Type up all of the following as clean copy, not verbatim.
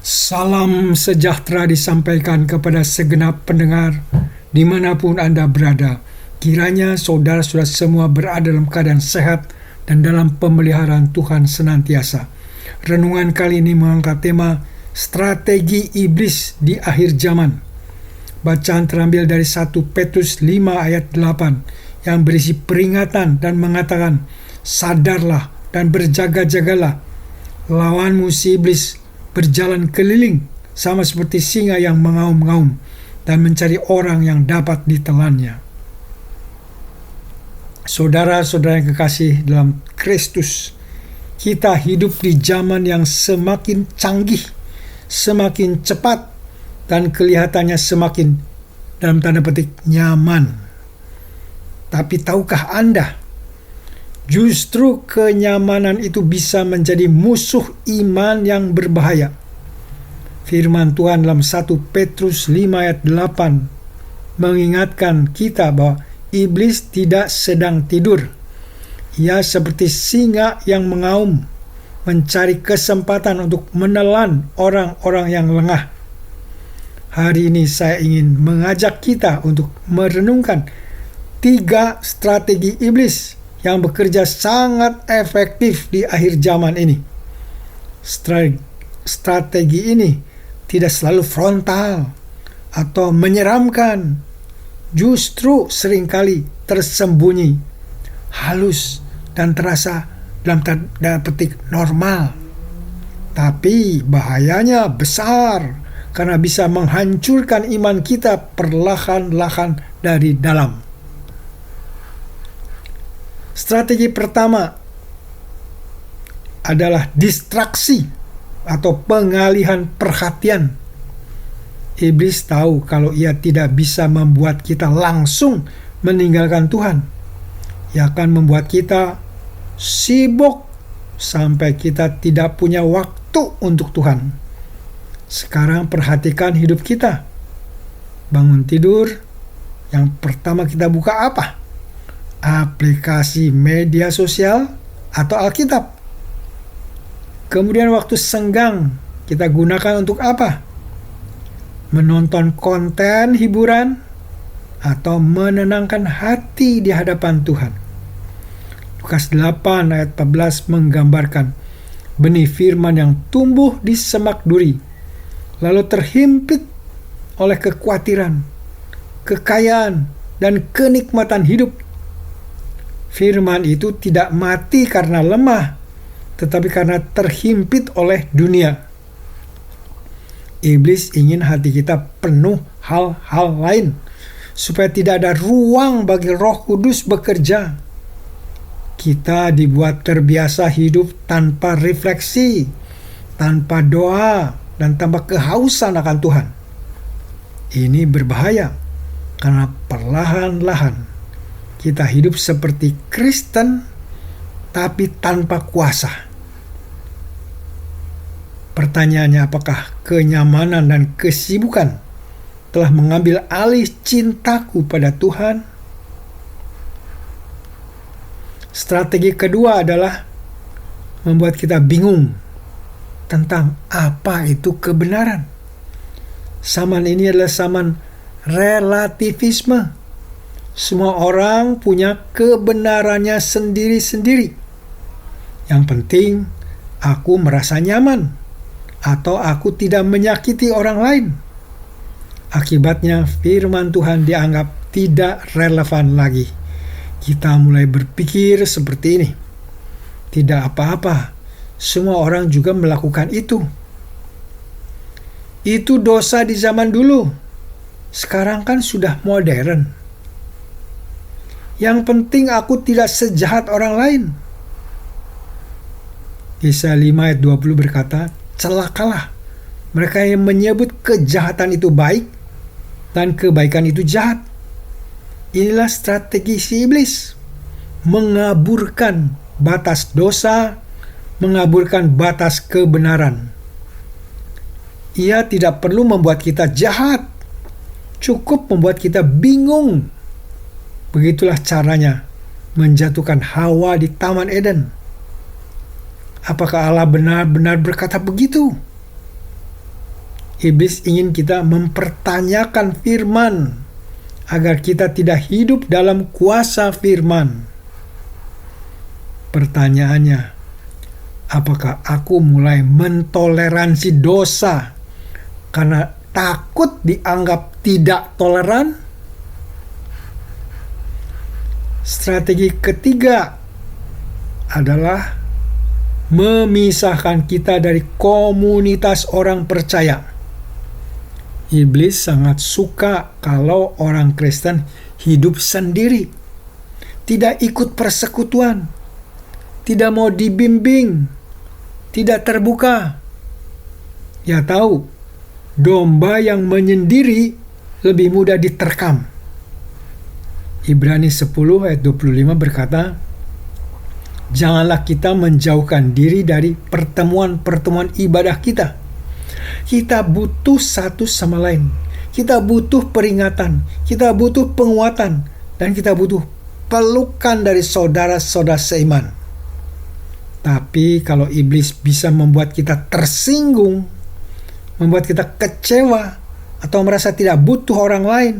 Salam sejahtera disampaikan kepada segenap pendengar dimanapun Anda berada. Kiranya saudara-saudara semua berada dalam keadaan sehat dan dalam pemeliharaan Tuhan senantiasa. Renungan kali ini mengangkat tema strategi iblis di akhir zaman. Bacaan terambil dari 1 Petrus 5 ayat 8 yang berisi peringatan dan mengatakan, sadarlah dan berjaga-jagalah. Lawanmu si iblis berjalan keliling sama seperti singa yang mengaum-ngaum dan mencari orang yang dapat ditelannya. Saudara-saudara yang kekasih dalam Kristus, kita hidup di zaman yang semakin canggih, semakin cepat, dan kelihatannya semakin dalam tanda petik nyaman. Tapi tahukah Anda, justru kenyamanan itu bisa menjadi musuh iman yang berbahaya. Firman Tuhan dalam 1 Petrus 5 ayat 8 mengingatkan kita bahwa iblis tidak sedang tidur. Ia seperti singa yang mengaum, mencari kesempatan untuk menelan orang-orang yang lengah. Hari ini saya ingin mengajak kita untuk merenungkan 3 strategi iblis yang bekerja sangat efektif di akhir zaman ini. Strategi ini tidak selalu frontal atau menyeramkan, justru seringkali tersembunyi, halus, dan terasa dalam tanda petik normal. Tapi bahayanya besar karena bisa menghancurkan iman kita perlahan-lahan dari dalam. Strategi pertama adalah distraksi atau pengalihan perhatian. Iblis tahu kalau ia tidak bisa membuat kita langsung meninggalkan Tuhan. Ia akan membuat kita sibuk sampai kita tidak punya waktu untuk Tuhan. Sekarang perhatikan hidup kita. Bangun tidur, yang pertama kita buka apa? Aplikasi media sosial atau Alkitab. Kemudian waktu senggang kita gunakan untuk apa? Menonton konten hiburan atau menenangkan hati di hadapan Tuhan. Lukas 8 ayat 14 menggambarkan benih firman yang tumbuh di semak duri, lalu terhimpit oleh kekhawatiran, kekayaan, dan kenikmatan hidup. Firman itu tidak mati karena lemah, tetapi karena terhimpit oleh dunia. Iblis ingin hati kita penuh hal-hal lain, supaya tidak ada ruang bagi Roh Kudus bekerja. Kita dibuat terbiasa hidup tanpa refleksi, tanpa doa, dan tanpa kehausan akan Tuhan. Ini berbahaya, karena perlahan-lahan kita hidup seperti Kristen, tapi tanpa kuasa. Pertanyaannya, apakah kenyamanan dan kesibukan telah mengambil alih cintaku pada Tuhan? Strategi kedua adalah membuat kita bingung tentang apa itu kebenaran. Zaman ini adalah zaman relativisme. Semua orang punya kebenarannya sendiri-sendiri. Yang penting aku merasa nyaman atau aku tidak menyakiti orang lain. Akibatnya firman Tuhan dianggap tidak relevan lagi. Kita mulai berpikir seperti ini. Tidak apa-apa, semua orang juga melakukan itu. Itu dosa di zaman dulu. Sekarang kan sudah modern. Yang penting aku tidak sejahat orang lain. Yesaya 5 ayat 20 berkata, celakalah mereka yang menyebut kejahatan itu baik dan kebaikan itu jahat. Inilah strategi si iblis. Mengaburkan batas dosa, mengaburkan batas kebenaran. Ia tidak perlu membuat kita jahat, cukup membuat kita bingung. Begitulah caranya menjatuhkan Hawa di Taman Eden. Apakah Allah benar-benar berkata begitu? Iblis ingin kita mempertanyakan firman agar kita tidak hidup dalam kuasa firman. Pertanyaannya, apakah aku mulai mentoleransi dosa karena takut dianggap tidak toleran? Strategi ketiga adalah memisahkan kita dari komunitas orang percaya. Iblis sangat suka kalau orang Kristen hidup sendiri, tidak ikut persekutuan, tidak mau dibimbing, tidak terbuka. Ya tahu, domba yang menyendiri lebih mudah diterkam. Ibrani 10 ayat 25 berkata, janganlah kita menjauhkan diri dari pertemuan-pertemuan ibadah kita. Kita butuh satu sama lain. Kita butuh peringatan. Kita butuh penguatan. Dan kita butuh pelukan dari saudara-saudara seiman. Tapi kalau iblis bisa membuat kita tersinggung, membuat kita kecewa, atau merasa tidak butuh orang lain,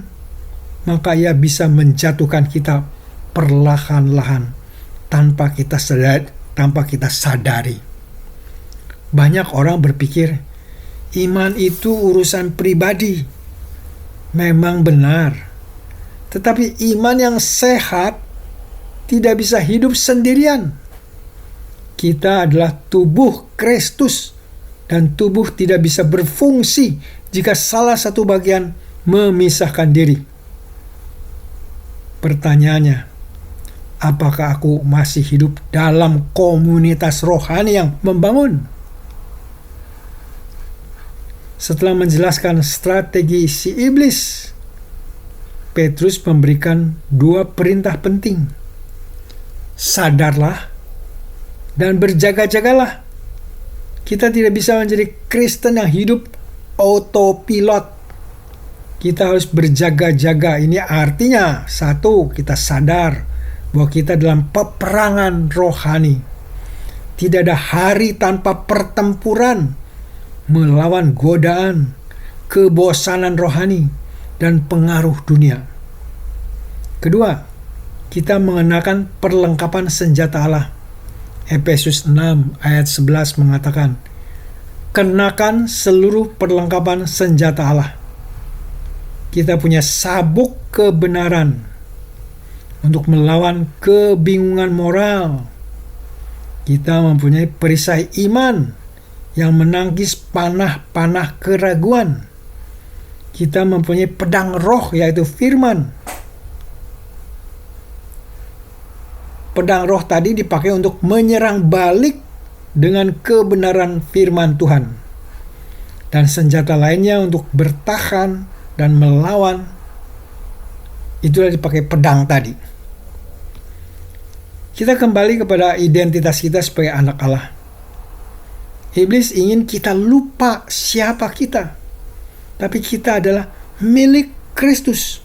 maka ia bisa menjatuhkan kita perlahan-lahan tanpa kita sadari. Banyak orang berpikir iman itu urusan pribadi. Memang benar. Tetapi iman yang sehat tidak bisa hidup sendirian. Kita adalah tubuh Kristus, dan tubuh tidak bisa berfungsi jika salah satu bagian memisahkan diri. Pertanyaannya, apakah aku masih hidup dalam komunitas rohani yang membangun? Setelah menjelaskan strategi si iblis, Petrus memberikan 2 perintah penting. Sadarlah dan berjaga-jagalah. Kita tidak bisa menjadi Kristen yang hidup autopilot. Kita harus berjaga-jaga. Ini artinya, 1, kita sadar bahwa kita dalam peperangan rohani. Tidak ada hari tanpa pertempuran melawan godaan, kebosanan rohani, dan pengaruh dunia. Kedua, kita mengenakan perlengkapan senjata Allah. Efesus 6 ayat 11 mengatakan, kenakan seluruh perlengkapan senjata Allah. Kita punya sabuk kebenaran untuk melawan kebingungan moral. Kita mempunyai perisai iman yang menangkis panah-panah keraguan. Kita mempunyai pedang roh, yaitu firman. Pedang roh tadi dipakai untuk menyerang balik dengan kebenaran firman Tuhan. Dan senjata lainnya untuk bertahan dan melawan, itulah dipakai pedang tadi. Kita kembali kepada identitas kita sebagai anak Allah. Iblis ingin kita lupa siapa kita. Tapi kita adalah milik Kristus.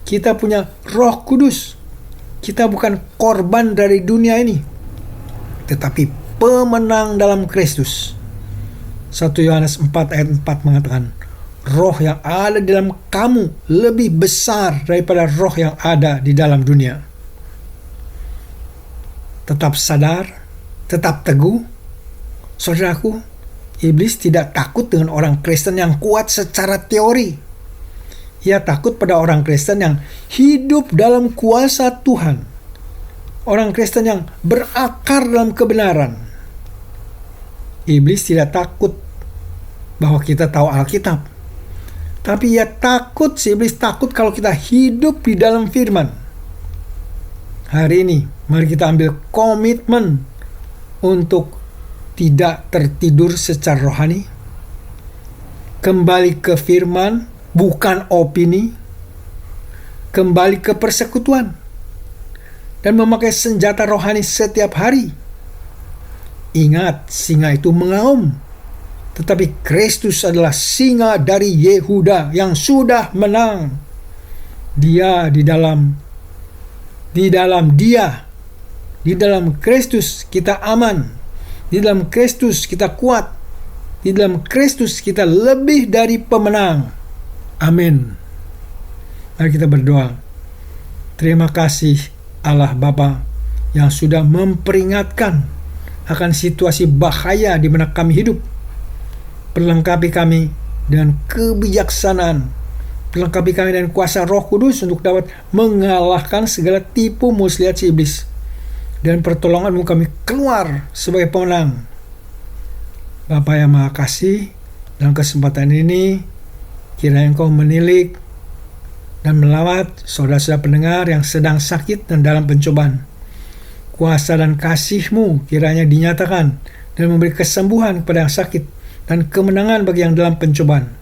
Kita punya Roh Kudus. Kita bukan korban dari dunia ini, tetapi pemenang dalam Kristus. 1 Yohanes 4 ayat 4 mengatakan, roh yang ada di dalam kamu lebih besar daripada roh yang ada di dalam dunia. Tetap sadar, tetap teguh. Saudaraku, iblis tidak takut dengan orang Kristen yang kuat secara teori. Ia takut pada orang Kristen yang hidup dalam kuasa Tuhan. Orang Kristen yang berakar dalam kebenaran. Iblis tidak takut bahwa kita tahu Alkitab. Tapi si iblis takut kalau kita hidup di dalam firman. Hari ini, mari kita ambil komitmen untuk tidak tertidur secara rohani, kembali ke firman, bukan opini, kembali ke persekutuan, dan memakai senjata rohani setiap hari. Ingat, singa itu mengaum, tetapi Kristus adalah singa dari Yehuda yang sudah menang. Dia di dalam Kristus kita aman. Di dalam Kristus kita kuat. Di dalam Kristus kita lebih dari pemenang. Amin. Mari kita berdoa. Terima kasih Allah Bapa yang sudah memperingatkan akan situasi bahaya di mana kami hidup. Perlengkapi kami dengan kebijaksanaan. Perlengkapi kami dengan kuasa Roh Kudus untuk dapat mengalahkan segala tipu muslihat si iblis. Dan pertolongan-Mu kami keluar sebagai pemenang. Bapa yang Maha Kasih, dalam kesempatan ini kiranya Engkau menilik dan melawat saudara-saudara pendengar yang sedang sakit dan dalam pencobaan. Kuasa dan kasih-Mu kiranya dinyatakan dan memberi kesembuhan kepada yang sakit dan kemenangan bagi yang dalam pencobaan.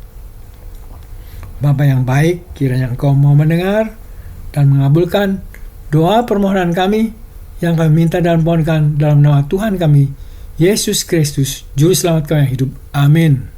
Bapa yang baik, kiranya Engkau mau mendengar dan mengabulkan doa permohonan kami yang kami minta dan mohonkan dalam nama Tuhan kami, Yesus Kristus, Juru Selamat kami yang hidup. Amin.